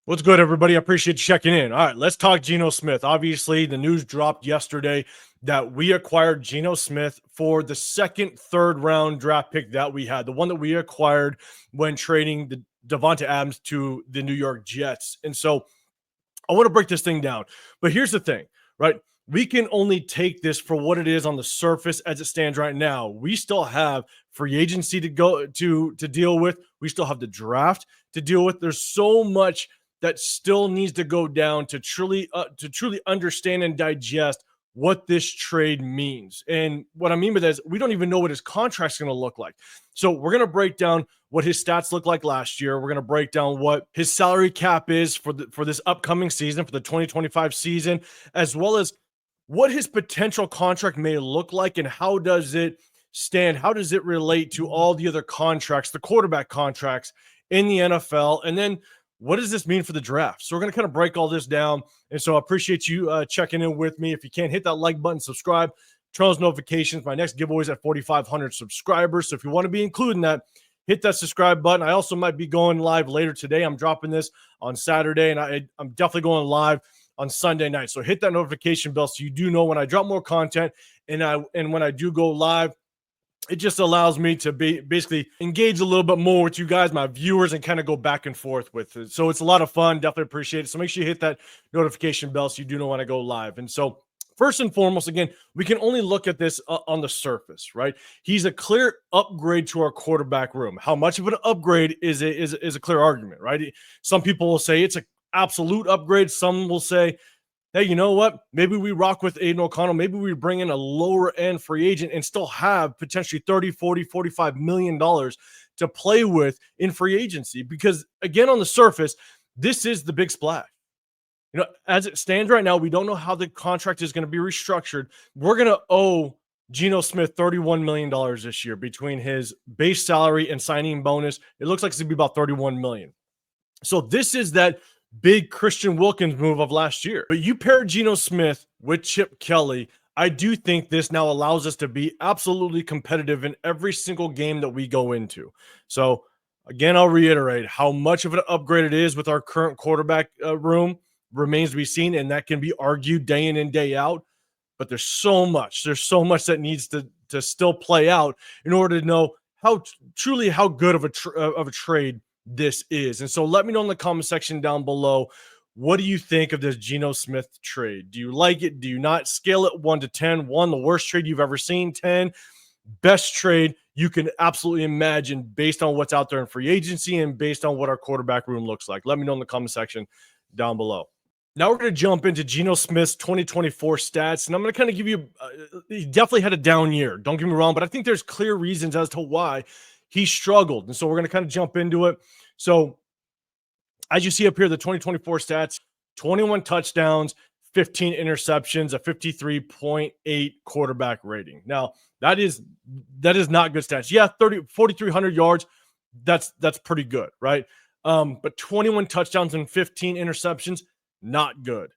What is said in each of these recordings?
What's good, everybody? I appreciate you checking in. All right, let's talk Geno Smith. Obviously, the news dropped yesterday that we acquired Geno Smith for the second, third round draft pick that we had, the one that we acquired when trading the Devonta Adams to the New York Jets. And so I want to break this thing down. But here's the thing, right? We can only take this for what it is on the surface as it stands right now. We still have free agency to go to deal with. We still have the draft to deal with. There's so much that still needs to go down to truly understand and digest what this trade means. And what I mean by that is we don't even know what his contract's going to look like. So we're going to break down what his stats look like last year. We're going to break down what his salary cap is for this upcoming season, for the 2025 season, as well as what his potential contract may look like and how does it stand? How does it relate to all the other contracts, the quarterback contracts in the NFL? And then what does this mean for the draft? So we're going to kind of break all this down. And so I appreciate you checking in with me. If you can, hit that like button, subscribe, turn on notifications. My next giveaway is at 4,500 subscribers. So if you want to be included in that, hit that subscribe button. I also might be going live later today. I'm dropping this on Saturday, and I'm definitely going live on Sunday night. So hit that notification bell so you do know when I drop more content and when I do go live. It just allows me to basically engage a little bit more with you guys, my viewers, and kind of go back and forth with it. So it's a lot of fun. Definitely appreciate it. So make sure you hit that notification bell so you do know when I go live. And so first and foremost, again, we can only look at this on the surface, right? He's a clear upgrade to our quarterback room. How much of an upgrade is a clear argument, right? Some people will say it's an absolute upgrade. Some will say, hey, you know what? Maybe we rock with Aiden O'Connell. Maybe we bring in a lower end free agent and still have potentially 30, 40, $45 million to play with in free agency. Because again, on the surface, this is the big splash. You know, as it stands right now, we don't know how the contract is going to be restructured. We're going to owe Geno Smith $31 million this year between his base salary and signing bonus. It looks like it's going to be about $31 million. So this is that big Christian Wilkins move of last year. But you pair Geno Smith with Chip Kelly, I do think this now allows us to be absolutely competitive in every single game that we go into. So again, I'll reiterate how much of an upgrade it is with our current quarterback room remains to be seen, and that can be argued day in and day out. But there's so much that needs to still play out in order to know how good of a trade this is. And so let me know in the comment section down below, what do you think of this Geno Smith trade? Do you like it? Do you not? Scale it 1 to 10. 1, the worst trade you've ever seen. 10, best trade you can absolutely imagine based on what's out there in free agency and based on what our quarterback room looks like. Let me know in the comment section down below. Now we're going to jump into Geno Smith's 2024 stats, and I'm going to kind of give you he definitely had a down year. Don't get me wrong, but I think there's clear reasons as to why he struggled. And so we're going to kind of jump into it. So as you see up here, the 2024 stats, 21 touchdowns, 15 interceptions, a 53.8 quarterback rating. Now, that is not good stats. Yeah, 4,300 yards, that's pretty good, right? But 21 touchdowns and 15 interceptions, not good.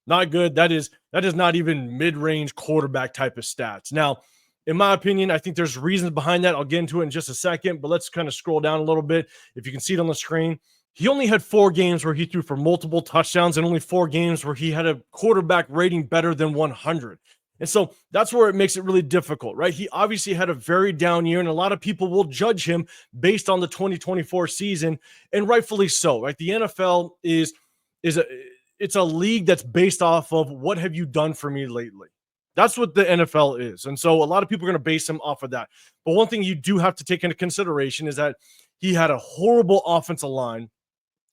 Not good. That is not even mid-range quarterback type of stats. Now, in my opinion, I think there's reasons behind that. I'll get into it in just a second, but let's kind of scroll down a little bit. If you can see it on the screen, he only had 4 games where he threw for multiple touchdowns and only 4 games where he had a quarterback rating better than 100. And so that's where it makes it really difficult, right? He obviously had a very down year, and a lot of people will judge him based on the 2024 season, and rightfully so, right? The NFL it's a league that's based off of what have you done for me lately. That's what the NFL is. And so a lot of people are going to base him off of that. But one thing you do have to take into consideration is that he had a horrible offensive line,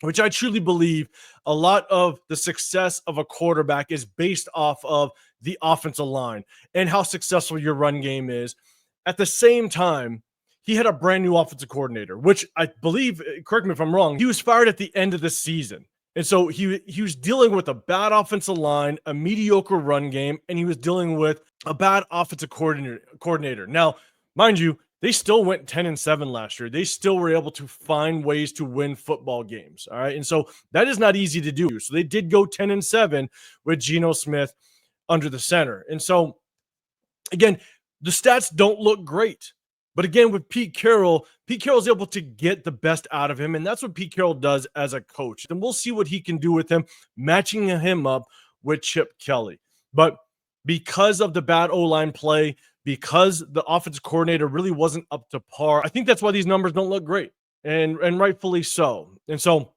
which I truly believe a lot of the success of a quarterback is based off of the offensive line and how successful your run game is. At the same time, he had a brand new offensive coordinator, which I believe, correct me if I'm wrong, he was fired at the end of the season. And so he was dealing with a bad offensive line, a mediocre run game, and he was dealing with a bad offensive coordinator. Now, mind you, they still went 10-7 last year. They still were able to find ways to win football games. All right. And so that is not easy to do. So they did go 10-7 with Geno Smith under the center. And so, again, the stats don't look great. But again, with Pete Carroll's able to get the best out of him, and that's what Pete Carroll does as a coach. And we'll see what he can do with him, matching him up with Chip Kelly. But because of the bad O-line play, because the offensive coordinator really wasn't up to par, I think that's why these numbers don't look great, and rightfully so. And so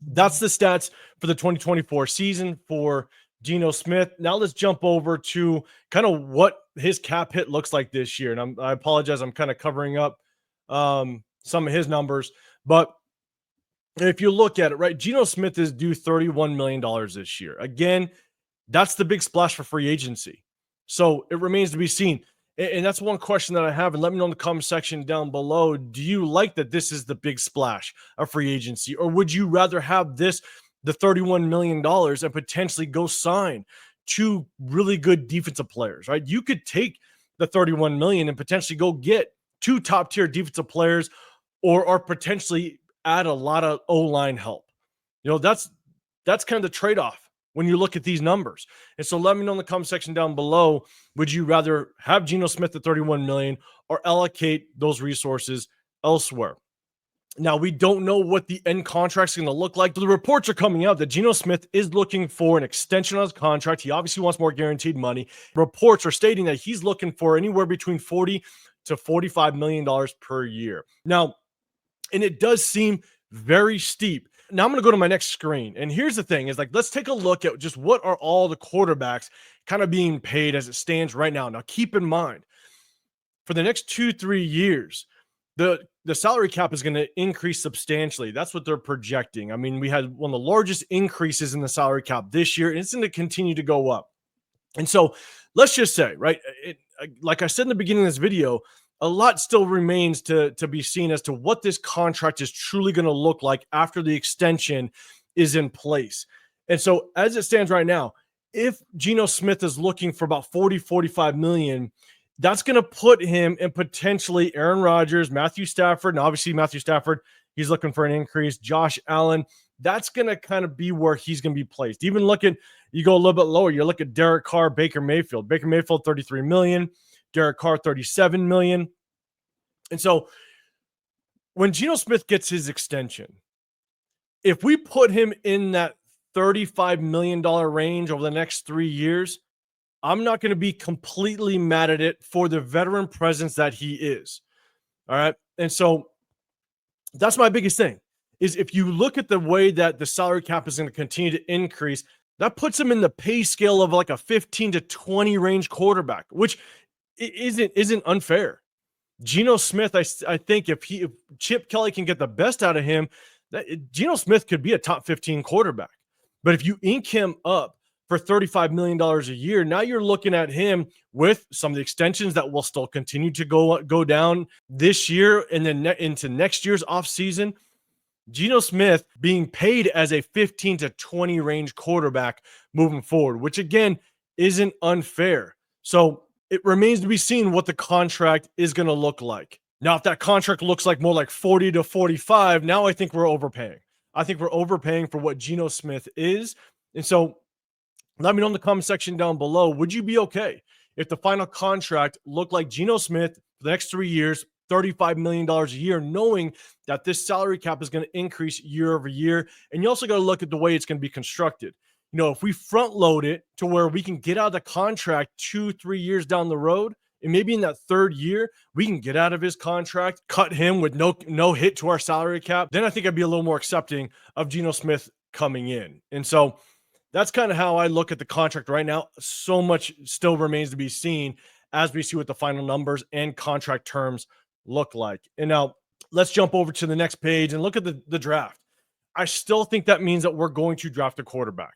that's the stats for the 2024 season for Geno Smith. Now let's jump over to kind of what his cap hit looks like this year. And I apologize, I'm kind of covering up some of his numbers. But if you look at it, right, Geno Smith is due $31 million this year. Again, that's the big splash for free agency. So it remains to be seen. And that's one question that I have. And let me know in the comment section down below. Do you like that this is the big splash of free agency? Or would you rather have this, the $31 million, and potentially go sign two really good defensive players, right? You could take the $31 million and potentially go get two top tier defensive players, or potentially add a lot of O-line help. You know, that's kind of the trade-off when you look at these numbers. And so let me know in the comment section down below, would you rather have Geno Smith at $31 million or allocate those resources elsewhere? Now, we don't know what the end contract is going to look like. The reports are coming out that Geno Smith is looking for an extension on his contract. He obviously wants more guaranteed money. Reports are stating that he's looking for anywhere between $40 to $45 million per year. Now, and it does seem very steep. Now I'm going to go to my next screen. And here's the thing is, like, let's take a look at just what are all the quarterbacks kind of being paid as it stands right now. Now, keep in mind, for the next 2-3 years, the salary cap is going to increase substantially. That's what they're projecting. I mean, we had one of the largest increases in the salary cap this year, and it's going to continue to go up. And so let's just say, right, like I said in the beginning of this video, a lot still remains to be seen as to what this contract is truly going to look like after the extension is in place. And so as it stands right now, if Geno Smith is looking for about 45 million, that's going to put him in potentially Aaron Rodgers, Matthew Stafford, and obviously Matthew Stafford, he's looking for an increase. Josh Allen, that's going to kind of be where he's going to be placed. Even you go a little bit lower, you look at Derek Carr, Baker Mayfield, 33 million. Derek Carr, 37 million. And so when Geno Smith gets his extension, if we put him in that $35 million range over the next 3 years, I'm not going to be completely mad at it for the veteran presence that he is. All right. And so that's my biggest thing is, if you look at the way that the salary cap is going to continue to increase, that puts him in the pay scale of like a 15 to 20 range quarterback, which isn't unfair. Geno Smith, I think if Chip Kelly can get the best out of him, Geno Smith could be a top 15 quarterback. But if you ink him up for $35 million a year, now you're looking at him with some of the extensions that will still continue to go down this year and then into next year's offseason. Geno Smith being paid as a 15 to 20 range quarterback moving forward, which again isn't unfair. So it remains to be seen what the contract is going to look like. Now, if that contract looks like more like 40 to 45, now I think we're overpaying. I think we're overpaying for what Geno Smith is. And so let me know in the comment section down below, would you be okay if the final contract looked like Geno Smith for the next 3 years, $35 million a year, knowing that this salary cap is going to increase year over year? And you also got to look at the way it's going to be constructed. You know, if we front load it to where we can get out of the contract 2-3 years down the road, and maybe in that third year, we can get out of his contract, cut him with no hit to our salary cap, then I think I'd be a little more accepting of Geno Smith coming in. And so that's kind of how I look at the contract right now. So much still remains to be seen as we see what the final numbers and contract terms look like. And now let's jump over to the next page and look at the draft. I still think that means that we're going to draft a quarterback.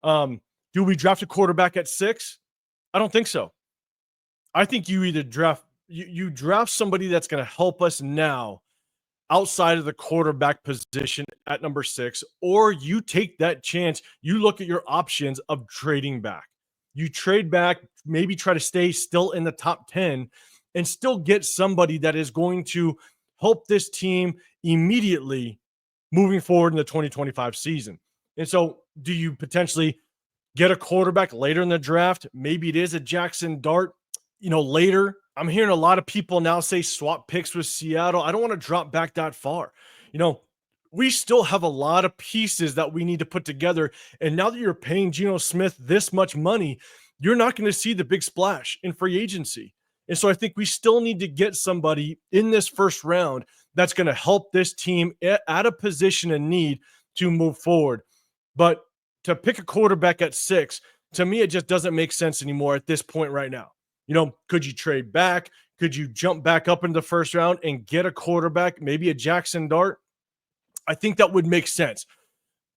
Do we draft a quarterback at 6? I don't think so. I think you either draft somebody that's going to help us now outside of the quarterback position at number 6, or you take that chance. You look at your options of trading back. You trade back, maybe try to stay still in the top 10 and still get somebody that is going to help this team immediately moving forward in the 2025 season. And so do you potentially get a quarterback later in the draft? Maybe it is a Jackson Dart, later I'm hearing a lot of people now say swap picks with Seattle. I don't want to drop back that far. You know, we still have a lot of pieces that we need to put together. And now that you're paying Geno Smith this much money, you're not going to see the big splash in free agency. And so I think we still need to get somebody in this first round that's going to help this team at a position of need to move forward. But to pick a quarterback at 6, to me, it just doesn't make sense anymore at this point right now. You know, could you trade back? Could you jump back up into the first round and get a quarterback, maybe a Jackson Dart? I think that would make sense.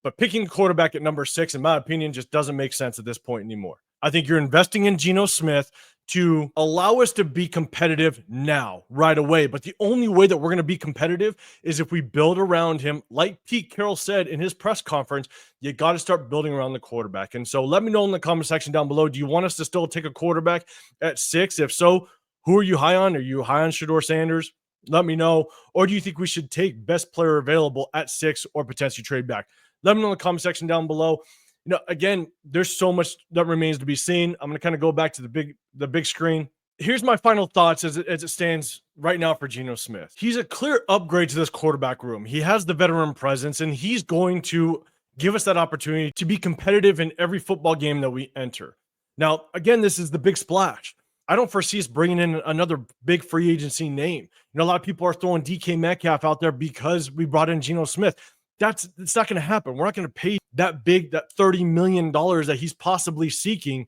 But picking a quarterback at number 6, in my opinion, just doesn't make sense at this point anymore. I think you're investing in Geno Smith to allow us to be competitive now, right away. But the only way that we're going to be competitive is if we build around him. Like Petecarroll said in his press conference, you got to start building around the quarterback. And so let me know in the comment section down below, do you want us to still take a quarterback at 6? If so, who are you high on? Are you high on Shedeur Sanders? Let me know. Or do you think we should take best player available at 6 or potentially trade back? Let me know in the comment section down below. You know, again, there's so much that remains to be seen. I'm going to kind of go back to the big screen. Here's my final thoughts as it stands right now for Geno Smith. He's a clear upgrade to this quarterback room. He has the veteran presence, and he's going to give us that opportunity to be competitive in every football game that we enter. Now, again, this is the big splash. I don't foresee us bringing in another big free agency name. You know, a lot of people are throwing DK Metcalf out there because we brought in Geno Smith. It's not going to happen. We're not going to pay that $30 million that he's possibly seeking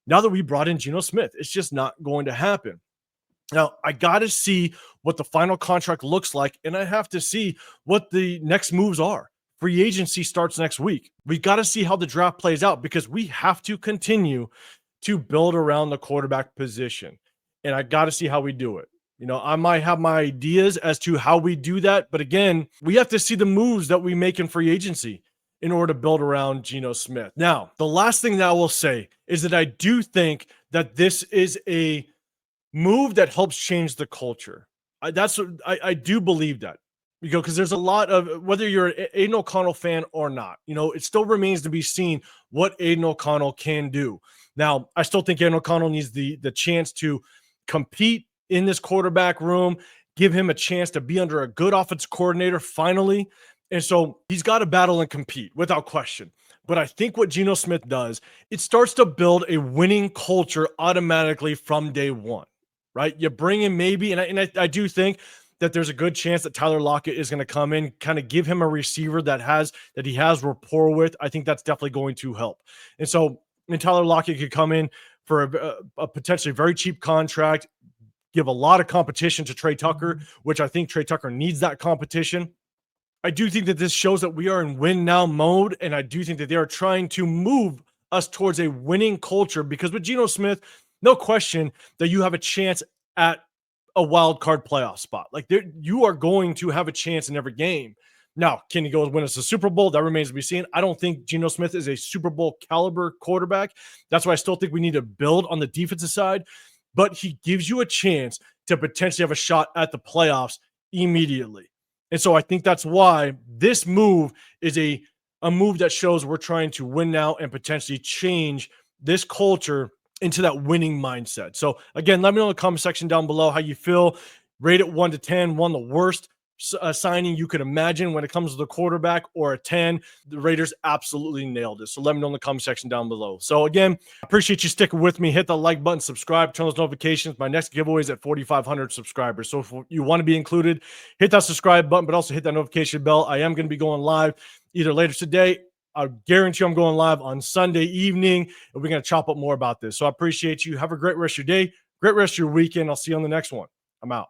now that we brought in Geno Smith. It's just not going to happen. Now, I got to see what the final contract looks like, and I have to see what the next moves are. Free agency starts next week. We got to see how the draft plays out because we have to continue to build around the quarterback position, and I got to see how we do it. You know, I might have my ideas as to how we do that, but again, we have to see the moves that we make in free agency in order to build around Geno Smith. Now, the last thing that I will say is that I do think that this is a move that helps change the culture. I do believe that, because there's a lot of, whether you're an Aiden O'Connell fan or not, you know, it still remains to be seen what Aiden O'Connell can do. Now, I still think Aiden O'Connell needs the chance to compete in this quarterback room, give him a chance to be under a good offensive coordinator finally. And so he's got to battle and compete without question. But I think what Geno Smith does, it starts to build a winning culture automatically from day one, right? You bring in maybe, and I do think that there's a good chance that Tyler Lockett is going to come in, kind of give him a receiver that he has rapport with. I think that's definitely going to help. And so, Tyler Lockett could come in for a potentially very cheap contract, give a lot of competition to Trey Tucker, which I think Trey Tucker needs that competition. I do think that this shows that we are in win now mode, and I do think that they are trying to move us towards a winning culture, because with Geno Smith, no question that you have a chance at a wild card playoff spot. Like, you are going to have a chance in every game. Now, can he go win us a Super Bowl? That remains to be seen. I don't think Geno Smith is a Super Bowl caliber quarterback. That's why I still think we need to build on the defensive side, but he gives you a chance to potentially have a shot at the playoffs immediately. And so I think that's why this move is a move that shows we're trying to win now and potentially change this culture into that winning mindset. So again, let me know in the comment section down below how you feel. Rate it 1 to 10, 1 the worst signing you could imagine when it comes to the quarterback, or a 10. The Raiders absolutely nailed it. So let me know in the comment section down below. So again, I appreciate you sticking with me. Hit the like button, subscribe, turn those notifications. My next giveaway is at 4,500 subscribers. So if you want to be included, hit that subscribe button, but also hit that notification bell. I am going to be going live either later today. I guarantee I'm going live on Sunday evening, and we're going to chop up more about this. So I appreciate you. Have a great rest of your day, great rest of your weekend. I'll see you on the next one. I'm out.